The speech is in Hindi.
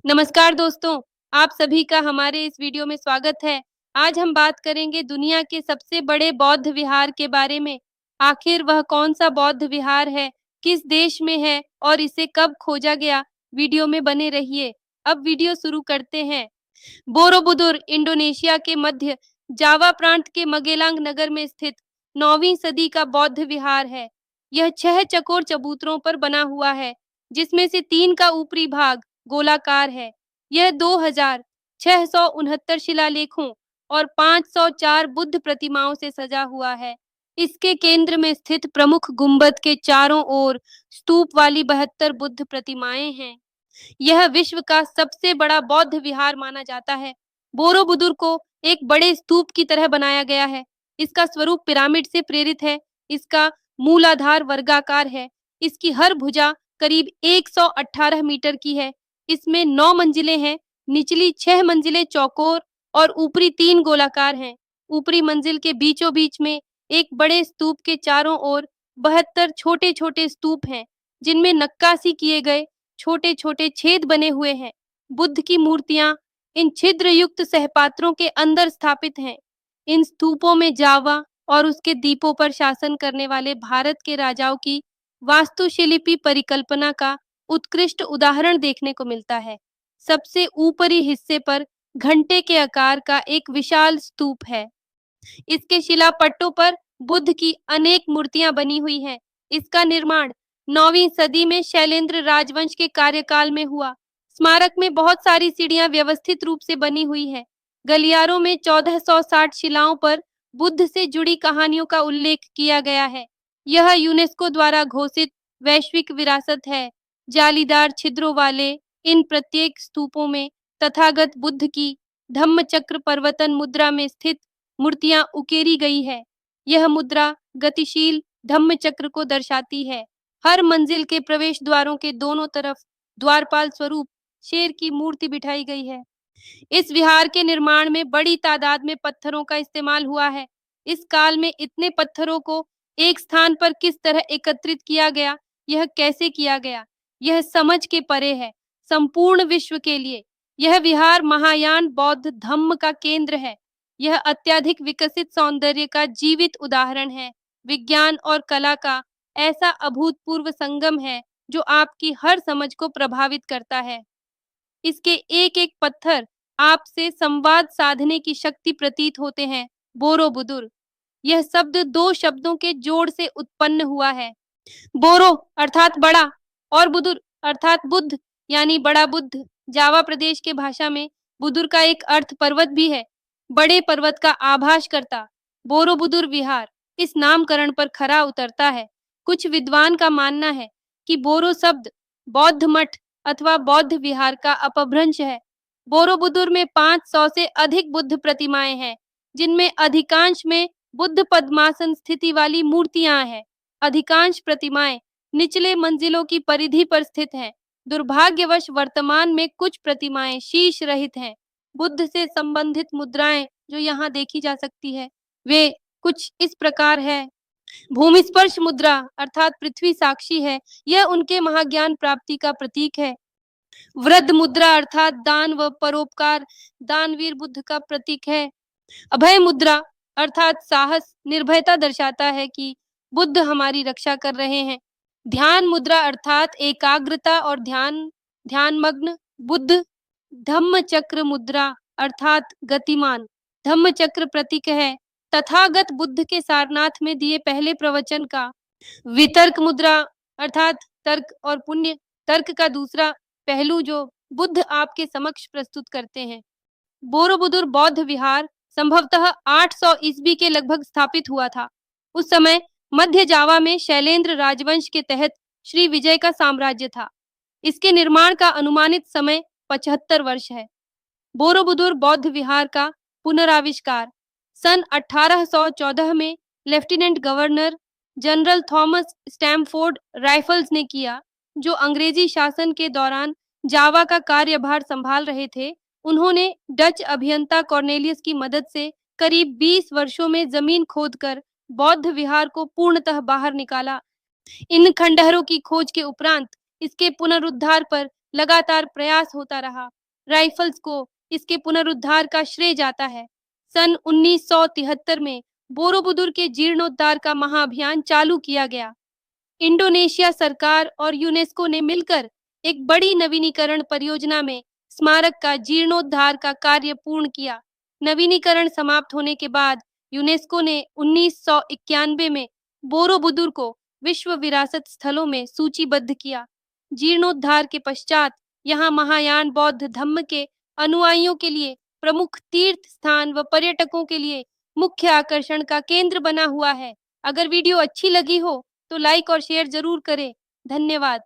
नमस्कार दोस्तों, आप सभी का हमारे इस वीडियो में स्वागत है। आज हम बात करेंगे दुनिया के सबसे बड़े बौद्ध विहार के बारे में। आखिर वह कौन-सा बौद्ध विहार है, किस देश में है और इसे कब खोजा गया? वीडियो में बने रहिए। अब वीडियो शुरू करते हैं। बोरोबुदुर इंडोनेशिया के मध्य जावा प्रांत के मगेलांग नगर में स्थित 9वीं सदी का बौद्ध विहार है। यह 6 चकोर चबूतरों पर बना हुआ है, जिसमें से 3 का ऊपरी भाग गोलाकार है। यह 2669 शिलालेखों और 504 बुद्ध प्रतिमाओं से सजा हुआ है। इसके केंद्र में स्थित प्रमुख गुंबद के चारों ओर स्तूप वाली 72 बुद्ध प्रतिमाएं हैं। यह विश्व का सबसे बड़ा बौद्ध विहार माना जाता है। बोरोबुदुर को एक बड़े स्तूप की तरह बनाया गया है। इसका स्वरूप पिरामिड से प्रेरित है। इसका मूलाधार वर्गाकार है। इसकी हर भुजा करीब 118 मीटर की है। इसमें 9 मंजिलें हैं। निचली 6 मंजिलें चौकोर और ऊपरी 3 गोलाकार हैं। ऊपरी मंजिल के बीचों-बीच में एक बड़े स्तूप के चारों ओर 72 छोटे-छोटे स्तूप हैं, जिनमें नक्काशी किए गए छोटे-छोटे छेद बने हुए हैं। बुद्ध की मूर्तियां इन छिद्र युक्त सहपात्रों के अंदर स्थापित हैं। इन स्तूपों में जावा और उसके द्वीपों पर शासन करने वाले भारत के राजाओं की वास्तुशिल्पी परिकल्पना का उत्कृष्ट उदाहरण देखने को मिलता है। सबसे ऊपरी हिस्से पर घंटे के आकार का एक विशाल स्तूप है। इसके शिलापट्टों पर बुद्ध की अनेक मूर्तियां बनी हुई हैं। इसका निर्माण 9वीं सदी में शैलेंद्र राजवंश के कार्यकाल में हुआ। स्मारक में बहुत सारी सीढ़ियां व्यवस्थित रूप से बनी हुई हैं। गलियारों में 1460 शिलाओं पर बुद्ध से जुड़ी कहानियों का उल्लेख किया गया है। यह यूनेस्को द्वारा घोषित वैश्विक विरासत है। जालीदार छिद्रों वाले इन प्रत्येक स्तूपों में तथागत बुद्ध की धम्मचक्र प्रवर्तन मुद्रा में स्थित मूर्तियां उकेरी गई है। यह मुद्रा गतिशील धम्मचक्र को दर्शाती है। हर मंजिल के प्रवेश द्वारों के दोनों तरफ द्वारपाल स्वरूप शेर की मूर्ति बिठाई गई है। इस विहार के निर्माण में बड़ी तादाद में पत्थरों का इस्तेमाल हुआ है। इस काल में इतने पत्थरों को एक स्थान पर किस तरह एकत्रित किया गया, यह कैसे किया गया, यह समझ के परे है। संपूर्ण विश्व के लिए यह विहार महायान बौद्ध धम्म का केंद्र है। यह अत्यधिक विकसित सौंदर्य का जीवित उदाहरण है। विज्ञान और कला का ऐसा अभूतपूर्व संगम है, जो आपकी हर समझ को प्रभावित करता है। इसके एक-एक पत्थर आपसे संवाद साधने की शक्ति प्रतीत होते हैं। बोरोबुदुर, यह शब्द 2 शब्दों के जोड़ से उत्पन्न हुआ है। बोरो अर्थात बड़ा और बुदुर अर्थात बुद्ध यानी बड़ा बुद्ध। जावा प्रदेश के भाषा में बुदुर का एक अर्थ पर्वत भी है। बड़े पर्वत का आभास करता बोरोबुदुर विहार इस नामकरण पर खरा उतरता है। कुछ विद्वान का मानना है कि बोरो शब्द बौद्ध मठ अथवा बौद्ध विहार का अपभ्रंश है। बोरोबुदुर में 500 से अधिक बुद्ध प्रतिमाएं हैं, जिनमें अधिकांश में बुद्ध पद्मासन स्थिति वाली मूर्तियां हैं। अधिकांश प्रतिमाएं निचले मंजिलों की परिधि पर स्थित हैं। दुर्भाग्यवश वर्तमान में कुछ प्रतिमाएं शीश रहित हैं। बुद्ध से संबंधित मुद्राएं जो यहाँ देखी जा सकती है, वे कुछ इस प्रकार है। भूमि स्पर्श मुद्रा अर्थात पृथ्वी साक्षी है। यह उनके महाज्ञान प्राप्ति का प्रतीक है। वृद्ध मुद्रा अर्थात दान व परोपकार दानवीर बुद्ध का प्रतीक है। अभय मुद्रा अर्थात साहस निर्भयता दर्शाता है कि बुद्ध हमारी रक्षा कर रहे हैं। ध्यान मुद्रा अर्थात एकाग्रता और ध्यानमग्न बुद्ध। धम्म चक्र मुद्रा अर्थात गतिमान धम्म चक्र प्रतीक है तथागत बुद्ध के सारनाथ में दिए पहले प्रवचन का। वितर्क मुद्रा अर्थात तर्क और पुण्य तर्क का दूसरा पहलू जो बुद्ध आपके समक्ष प्रस्तुत करते हैं। बोरोबुदुर बौद्ध विहार संभवतः 800 ईस्वी के लगभग स्थापित हुआ था। उस समय मध्य जावा में शैलेंद्र राजवंश के तहत श्री विजय का साम्राज्य था। इसके निर्माण का अनुमानित समय 75 वर्ष है। बोरोबुदुर बौद्ध विहार का पुनराविष्कार सन 1814 में lieutenant governor general Thomas Stamford rifles ने किया, जो अंग्रेजी शासन के दौरान जावा का कार्यभार संभाल रहे थे। उन्होंने डच अभियंता कॉर्नेलियस की मदद से करीब 20 वर्षों में जमीन खोदकर बौद्ध विहार को पूर्णतः बाहर निकाला। इन खंडहरों की खोज के उपरांत इसके पुनरुद्धार पर लगातार प्रयास होता रहा। राइफल्स को इसके पुनरुद्धार का श्रेय जाता है। सन 1973 में बोरोबुदुर के जीर्णोद्धार का महाअभियान चालू किया गया। इंडोनेशिया सरकार और यूनेस्को ने मिलकर एक बड़ी नवीनीकरण परियोजना में स्मारक का जीर्णोद्धार का कार्य पूर्ण किया। नवीनीकरण समाप्त होने के बाद यूनेस्को ने 1991 में बोरोबुदुर को विश्व विरासत स्थलों में सूचीबद्ध किया। जीर्णोद्धार के पश्चात यहाँ महायान बौद्ध धम्म के अनुयायियों के लिए प्रमुख तीर्थ स्थान व पर्यटकों के लिए मुख्य आकर्षण का केंद्र बना हुआ है। अगर वीडियो अच्छी लगी हो तो लाइक और शेयर जरूर करें। धन्यवाद।